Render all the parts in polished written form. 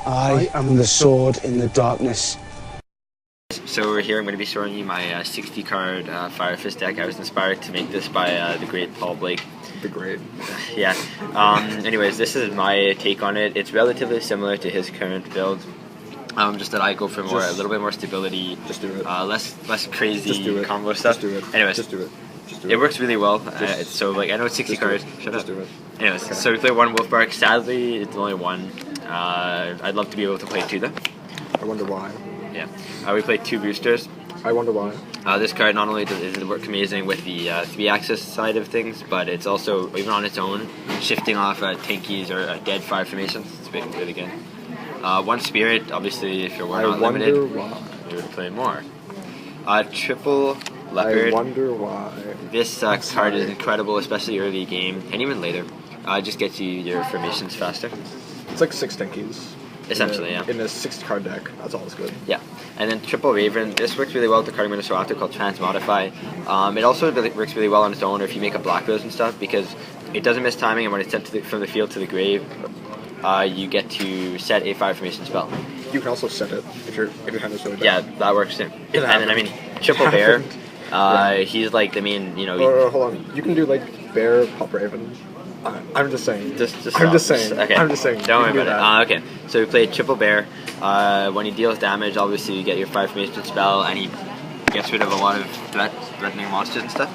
I am the sword in the darkness. So we're here, I'm going to be showing you my 60 card Fire Fist deck. I was inspired to make this by the great Paul Blake. The great. Yeah. Anyways, this is my take on it. It's relatively similar to his current build. Just that I go for a little bit more stability. Just do it. Less crazy combo stuff. Just do it. Anyways. Just do it. It works really well. So like I know it's 60 cards. Shut up. Do it. Anyways, okay. So we play one Wolfbark. Sadly, it's only one. I'd love to be able to play two though. I wonder why. Yeah. We play two boosters. I wonder why. This card not only does it work amazing with the 3-axis side of things, but it's also, even on its own, shifting off tankies or dead fire formations. It's really good. One spirit, obviously, if you're not limited, you would play more. Triple leopard. I wonder why. This card is incredible, especially early game, and even later. Just gets you your formations faster. It's like 6 tankies. Essentially, yeah. In a 60 card deck, that's all it's good. Yeah. And then Triple Raven, this works really well with the card I'm going to show after called Transmodify. It also works really well on its own, or if you make a Black Rose and stuff, because it doesn't miss timing, and when it's sent from the field to the grave, you get to set a fire formation spell. You can also set it if your hand is really bad. Yeah, that works too. And then, I mean, Triple Bear, he's like the main, hold on. You can do like Bear, Pop Raven. I'm just saying. I'm just saying. Okay. I'm just saying. Don't worry about it. Okay. So we play Triple Bear. When he deals damage, obviously you get your fire formation spell, and he gets rid of a lot of threatening monsters and stuff.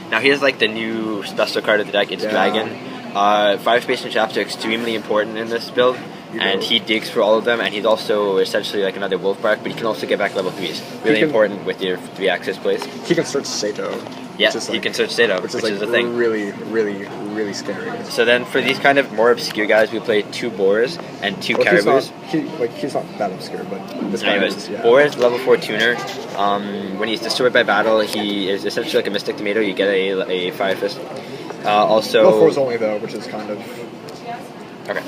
Now here's like the new special card of the deck. It's Dragon. Fire formation traps are extremely important in this build, and he digs for all of them. And he's also essentially like another Wolfbark, but he can also get back level 3s. Really important with your 3-axis plays. He can search Sato. Yeah, he can search Sato, which is the thing. Really scary. So then for these kind of more obscure guys, we play 2 Boars and 2 Caribous. He's not that obscure, but this guy is. Yeah. Boar is level 4 tuner. When he's destroyed by battle, he is essentially like a Mystic Tomato. You get a Fire Fist. Also, level 4 is only though, which is kind of. Okay.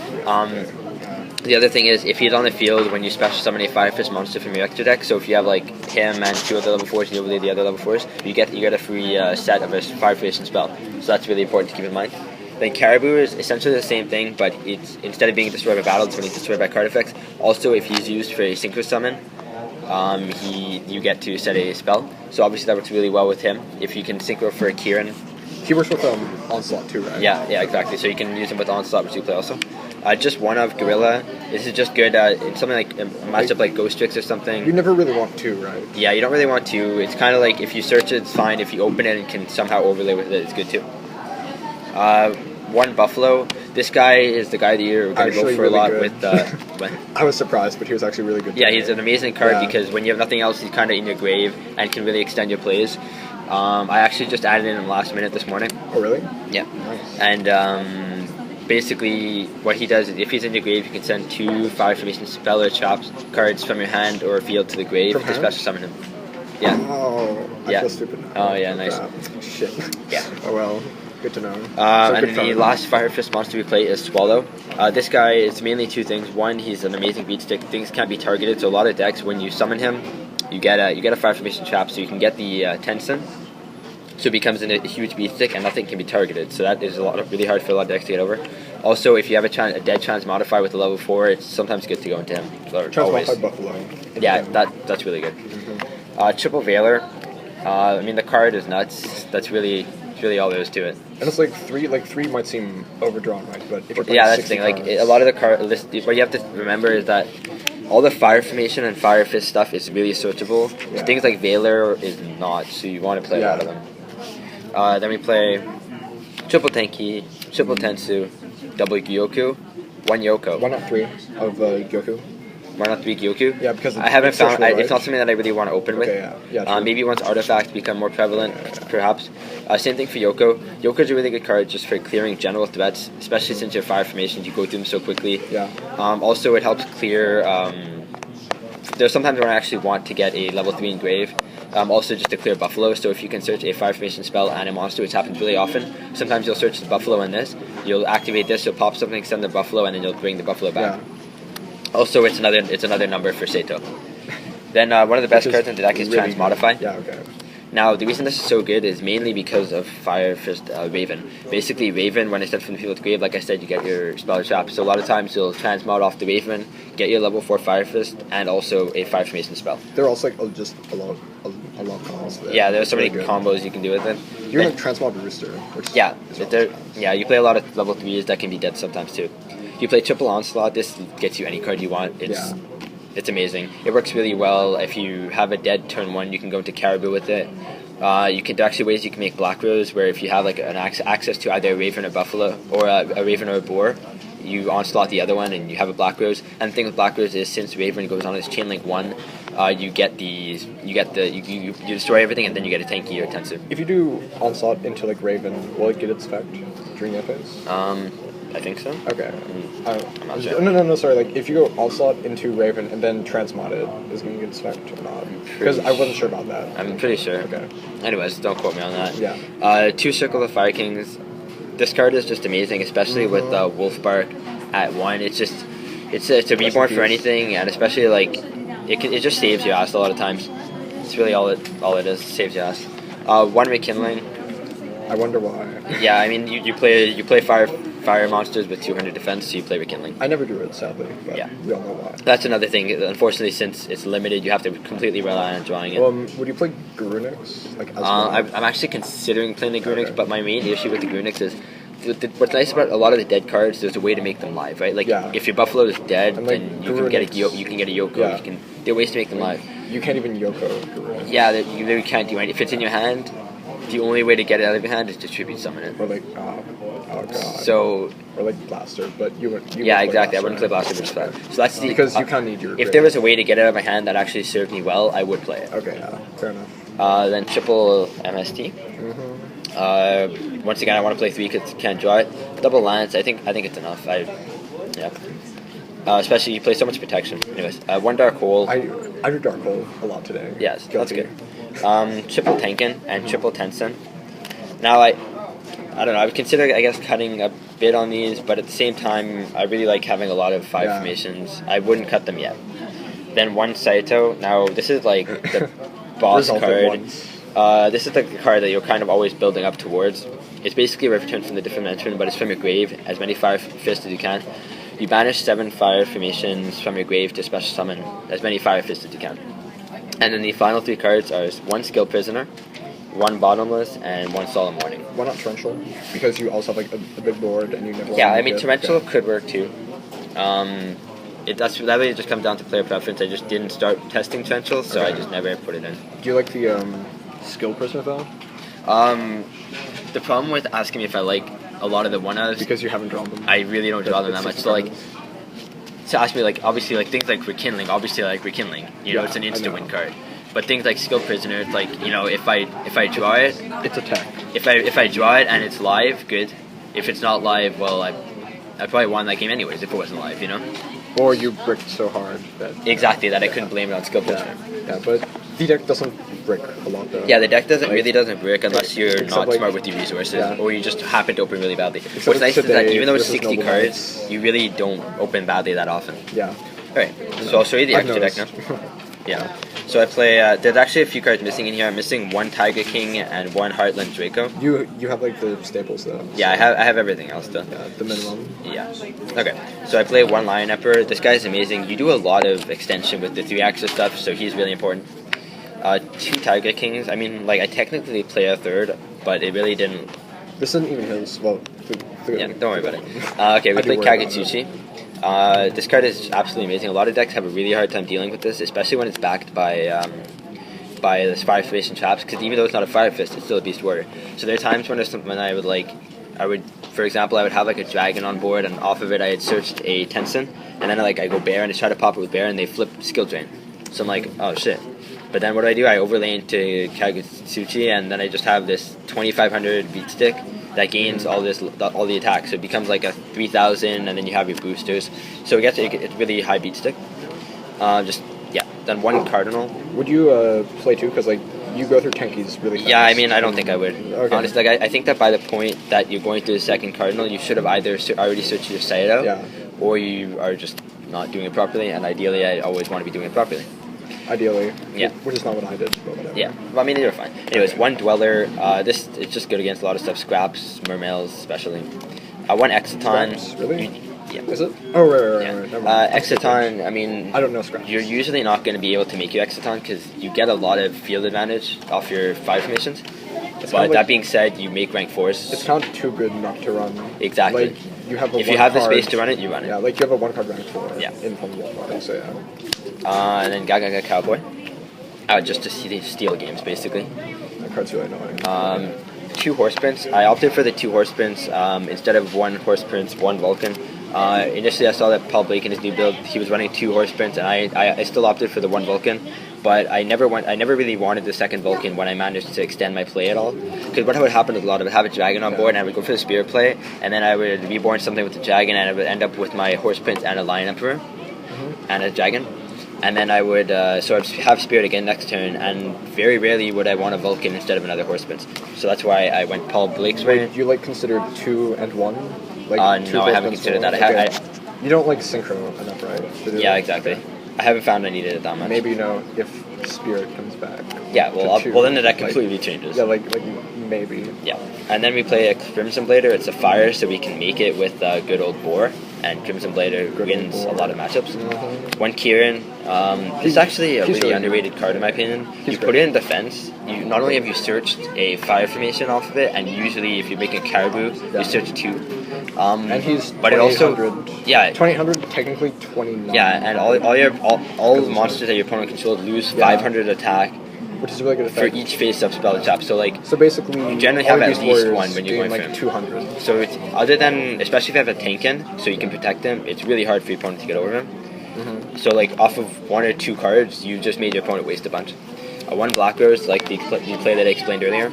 The other thing is, if he's on the field when you special summon a Fire Fist monster from your extra deck, so if you have like him and 2 other level 4s and you overlay the other level 4s, you get a free set of a Fire Formation spell. So that's really important to keep in mind. Then Caribou is essentially the same thing, but it's instead of being destroyed by battle, it's when he's destroyed by card effects. Also, if he's used for a Synchro Summon, you get to set a spell. So obviously that works really well with him. If you can Synchro for a Kieran. He works with Onslaught too, right? Yeah, exactly. So you can use him with Onslaught, which you play also. Just one of Gorilla. This is just good. It's something like a matchup like Ghost Tricks or something. You never really want 2, right? Yeah, you don't really want 2. It's kind of like if you search it, it's fine. If you open it and can somehow overlay with it, it's good too. One Buffalo. This guy is the guy that you're going to go for a lot with. I was surprised, but he was actually really good. Yeah, he's an amazing card because when you have nothing else, he's kind of in your grave and can really extend your plays. I actually just added in the last minute this morning. Oh, really? Yeah. Nice. And basically what he does is if he's in your grave, you can send 2 Fire Formation spell or traps cards from your hand or field to the grave to special summon him. Yeah. Oh, I feel stupid now. Oh, yeah, nice. Shit. Yeah. Oh, well. Good to know. And the last Fire Fist monster we play is Swallow. This guy is mainly 2 things. One, he's an amazing beat stick. Things can't be targeted, so a lot of decks, when you summon him, you get a Fire Formation trap, so you can get the Tensen. So it becomes a huge beat stick, and nothing can be targeted. So that is really hard for a lot of decks to get over. Also, if you have a dead Transmodify with a level 4, it's sometimes good to go into him. Transmodify Buffalo. Yeah, that's really good. Triple Veiler. I mean, the card is nuts. That's really all there is to it. And it's like 3 might seem overdrawn, right? But if you're that's the thing. Like a lot of the card list, what you have to remember is that all the Fire Formation and Fire Fist stuff is really searchable. Yeah. Things like Veiler is not, so you want to play a lot of them. Then we play Triple Tenki, Triple Tensu, Double Yugioh, 1 Yoko. Why not 3 of Yugioh? Why not 3 Yugioh? Yeah, because I haven't found. It's not something that I really want to open with. Yeah, maybe once artifacts become more prevalent, perhaps. Same thing for Yoko. Yoko's a really good card just for clearing general threats, especially since your Fire Formations, you go through them so quickly. Yeah. Also, it helps clear. There's sometimes when I actually want to get a level 3 engrave. Also just to clear Buffalo, so if you can search a Fire Formation spell and a monster, which happens really often, sometimes you'll search the Buffalo in this, you'll activate this, you'll pop something, extend the Buffalo, and then you'll bring the Buffalo back. Yeah. Also, it's another number for Sato. Then one of the best cards in the deck is Transmodify. Yeah, okay. Now, the reason this is so good is mainly because of Fire Fist Raven. Basically, Raven, when it's sent from the field to grave, like I said, you get your spell trap. So a lot of times you'll transmod off the Raven, get your level 4 Fire Fist, and also a Fire Formation spell. There are also like just a lot of combos there. Yeah, there's so many good. combos you can do with it. You're like Transmod Rooster, which yeah, is yeah, you play a lot of level 3s that can be dead sometimes too. You play Triple Onslaught, this gets you any card you want. It's amazing. It works really well. If you have a dead turn 1, you can go into Caribou with it. You can, there are actually ways you can make Black Rose where if you have like an access to either a Raven or Buffalo or a Raven or a Boar, you onslaught the other one and you have a Black Rose. And the thing with Black Rose is since Raven goes on its Chain Link 1, you destroy everything and then you get a tanky or Tensu. If you do onslaught into like Raven, will it get its effect during that phase? I think so. Okay. I'm not sure. No, sorry. Like, if you go onslaught into Raven and then transmod it, is it going to get its effect or not? Because I wasn't sure about that. I'm pretty sure. Okay. Anyways, don't quote me on that. Yeah. 2 Circle of Fire Kings. This card is just amazing, especially with Wolfbark at 1. It's just, it's a reborn for anything, and especially like, it just saves your ass a lot of times. It's really all it is, saves your ass. 1 Rekindling. I wonder why. Yeah, I mean, you play fire monsters with 200 defense, so you play Rekindling. I never do it, sadly, but yeah. We all know why. That's another thing. Unfortunately, since it's limited, you have to completely rely on drawing it. Would you play Grunix? Like, as well? I'm actually considering playing the Grunix, but my main issue with the Grunix is what's nice about a lot of the dead cards. There's a way to make them live, right? Like if your Buffalo is dead, like, then you can get a Yugioh. Yeah. There are ways to make them live. You can't even Yoko Grunix. Yeah, you literally can't do anything. If it's in your hand, the only way to get it out of your hand is to tribute summon it. Or like, oh god. So. Or like Blaster, but you would. Yeah, exactly. I wouldn't play Blaster versus that. So that's because you kind of need your. If there was a way to get it out of my hand that actually served me well, I would play it. Okay, yeah, fair enough. Then triple MST. Once again, I want to play 3 because can't draw it. Double Lance. I think it's enough. Especially you play so much protection. Anyways, 1 Dark Hole. I do Dark Hole a lot today. Yes, that's good. Triple Tenkin and triple Tensen. Now I don't know. I would consider, I guess, cutting a bit on these, but at the same time, I really like having a lot of 5 formations. I wouldn't cut them yet. Then 1 Saito. Now this is like the boss card. This is the card that you're kind of always building up towards. It's basically a return from the different dimension, but it's from your grave. As many Fire Fists as you can. You banish 7 Fire Formations from your grave to special summon as many Fire Fists as you can. And then the final 3 cards are 1 Skill Prisoner, 1 Bottomless, and 1 Solemn Warning. Why not Torrential? Because you also have like a big board and you never. Yeah, I mean Torrential could work too. That really just comes down to player preference. I just didn't start testing Torrential, so I just never put it in. Do you like the Skill Prisoner though? The problem with asking me if I like a lot of the 1-ofs because you haven't drawn them. I really don't draw them that much. So like. To ask me, like, obviously, like, things like Rekindling, you know, it's an insta-win card. But things like Skill Prisoner, it's like, you know, if I draw it... It's attack. If I draw it and it's live, good. If it's not live, well, I probably won that game anyways if it wasn't live, you know? Or you bricked so hard that... Exactly, that I couldn't blame it on Skill Prisoner. Yeah, but the deck doesn't brick a lot, though. Yeah, the deck really doesn't brick unless you're not smart with your resources, or you just happen to open really badly. What's nice is that even though it's 60 cards, you really don't open badly that often. Yeah. Alright, so I'll show you the extra deck now. Yeah. So I play, there's actually a few cards missing in here. I'm missing 1 Tiger King and 1 Heartland Draco. You have like the staples though. Yeah, I have everything else though. Yeah, the minimum. Yeah. Okay, so I play 1 Lion Emperor. This guy's amazing. You do a lot of extension with the 3-axis stuff, so he's really important. 2 Tiger Kings. I mean, like, I technically play a 3rd, but it really didn't... This isn't even his. Well, yeah, don't worry about it. Okay, we play Kagetsuchi. This card is absolutely amazing. A lot of decks have a really hard time dealing with this, especially when it's backed by the Fire Formation traps, because even though it's not a Fire Fist, it's still a Beast Warrior. So there are times when for example, I would have like a dragon on board, and off of it I had searched a Tensen, and then I go bear, and I try to pop it with bear, and they flip skill drain. So I'm like, oh shit. But then what do? I overlay into Kagetsuchi, and then I just have this 2500 beat stick that gains all the attacks. So it becomes like a 3000, and then you have your boosters. So it's really high beat stick. Then 1 Cardinal. Would you play 2? Because like you go through Tenkies really fast. Yeah, I mean I don't think I would. Okay. Honestly, like, I think that by the point that you're going through the 2nd Cardinal, you should have either already searched your Saito, or you are just not doing it properly. And ideally, I always want to be doing it properly. ideally. Yeah. Which is not what I did, but whatever. Yeah, well, I mean, they were fine. Anyways, one Dweller. This is just good against a lot of stuff. Scraps, Mermails, especially. One Exciton. Scraps, really? Yeah. Is it? Oh, right. Yeah. Never mind. Exciton, I mean, I don't know Scraps. you're usually not going to be able to make your Exciton because you get a lot of field advantage off your 5 formations. It's But kinda that like- being said, you make rank 4s. It's not too good not to run. Exactly. Like, you have a If you one have the card- space to run it, you run it. Yeah, like you have a 1 card rank 4 Yeah. in from Walmart, so yeah. And then Gaga Cowboy. Just to steal games, basically. That card's really annoying. 2 horse prints. I opted for the 2 horse prints instead of 1 horse prince, 1 Vulcan. Initially, I saw that Paul Blake in his new build, he was running 2 horse prints, and I still opted for the 1 Vulcan. But I never really wanted the 2nd Vulcan when I managed to extend my play at all. Because what would happen is a lot, I would have a dragon on board, and I would go for the spirit play, and then I would reborn something with the dragon, and I would end up with my horse prince and a lion emperor and a dragon. And then I would so I'd have spirit again next turn, and very rarely would I want a Vulcan instead of another horse prince. So that's why I went Paul Blake's way. Wait, you like considered 2 and 1? Like No, I haven't considered that. You don't like synchro enough, right? to do Yeah, that? exactly. I haven't found I needed it that much. Maybe if spirit comes back. Yeah, well, to 2, well then the deck like- completely changes. Yeah, like maybe. Yeah, and then we play a Crimson Blader. It's a fire, so we can make it with good old Boar, and Crimson Blader Good wins old a Boar. lot of matchups. Mhm. One Kieran. This is actually a he's really really underrated card in my opinion. He's You put it in defense. You not only have you searched a fire formation off of it, and usually if you're making Caribou, Yeah. you search 2. And he's but it also 2800. yeah 2800, technically 29. yeah, and all the monsters that your opponent controls lose Yeah. 500 attack Which is a really good for effect. each face-up spell trap. So like. So basically, You generally all have of at these least warriors one when you're gain going like for 200. So it's, other than, especially if you have a tank in, so you can protect him, it's really hard for your opponent to get over him. So like off of 1 or 2 cards, you just made your opponent waste a bunch. One Black Rose, like the play that I explained earlier,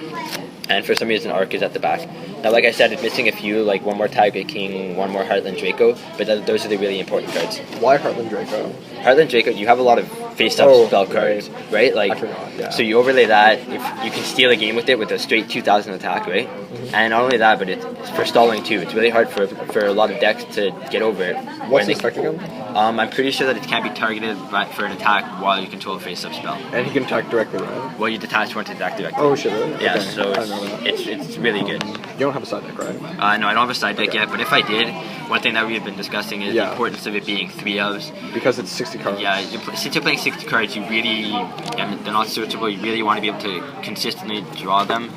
and for some reason Arc is at the back. Now, like I said, it's missing a few, like 1 more Tiger King, 1 more Heartland Draco, but those are the really important cards. Why Heartland Draco? Heartland Draco, you have a lot of face-up spell cards, right? Like, I forgot, yeah. so you overlay that, if you can steal a game with it with a straight 2000 attack, right? And not only that, but it's for stalling too. It's really hard for a lot of decks to get over it. What's his effect again? I'm pretty sure that it can't be targeted for an attack while you control a face-up spell. And he can attack directly, right? Well, you detach one to attack directly. Oh shit, really? Yeah, Okay. so I didn't know that. it's really good. You don't have a side deck, right? No, I don't have a side deck Okay. yet, but if I did, one thing that we have been discussing is the Yeah. importance of it being 3 ofs. Because it's 60 cards. Yeah, since you're playing 60 cards, you really, and they're not searchable, you really want to be able to consistently draw them.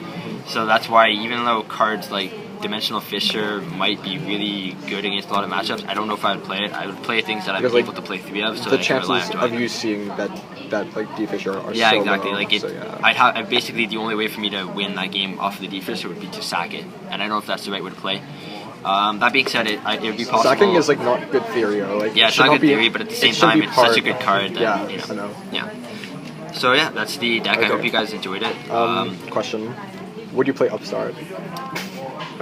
So that's why even though cards like Dimensional Fisher might be really good against a lot of matchups, I don't know if I would play it. I would play things that I'm Because, like, able to play 3 of, so The that I can rely chances on drawing of you seeing that like D-Fisher are yeah, so exactly. low, Like it, so yeah. I'd basically the only way for me to win that game off of the defense would be to sack it, and I don't know if that's the right way to play. That being said, it would be possible. Sacking is like not good theory, or like yeah, it it's should not good be- theory, but at the same it should time, be it's such a part- good card. That, Yeah, you know, I know. Yeah. So yeah, that's the deck. I Okay. hope you guys enjoyed it. Question: would you play Upstart?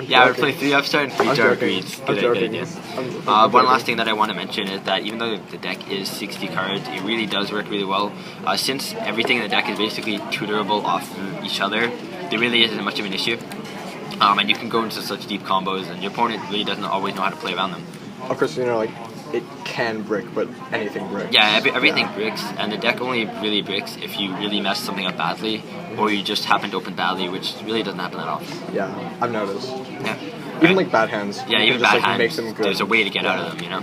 Yeah, I would play 3 Upstart and 3 I'm Dark joking. Greeds. I'm Good joking. idea. I'm One joking. last thing that I want to mention is that even though the deck is 60 cards, it really does work really well. Since everything in the deck is basically tutorable off of each other, there really isn't much of an issue. And you can go into such deep combos, and your opponent really doesn't always know how to play around them. Of course, you know, like it can brick, but anything bricks. Yeah, everything bricks, and the deck only really bricks if you really mess something up badly, or you just happen to open badly, which really doesn't happen that often. Yeah, I've noticed. Yeah. Even like bad hands. Yeah, you even can just, bad like, hands, make them good. there's a way to get out of them, you know?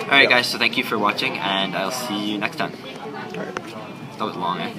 Alright guys, so thank you for watching, and I'll see you next time. Alright. That was long, eh?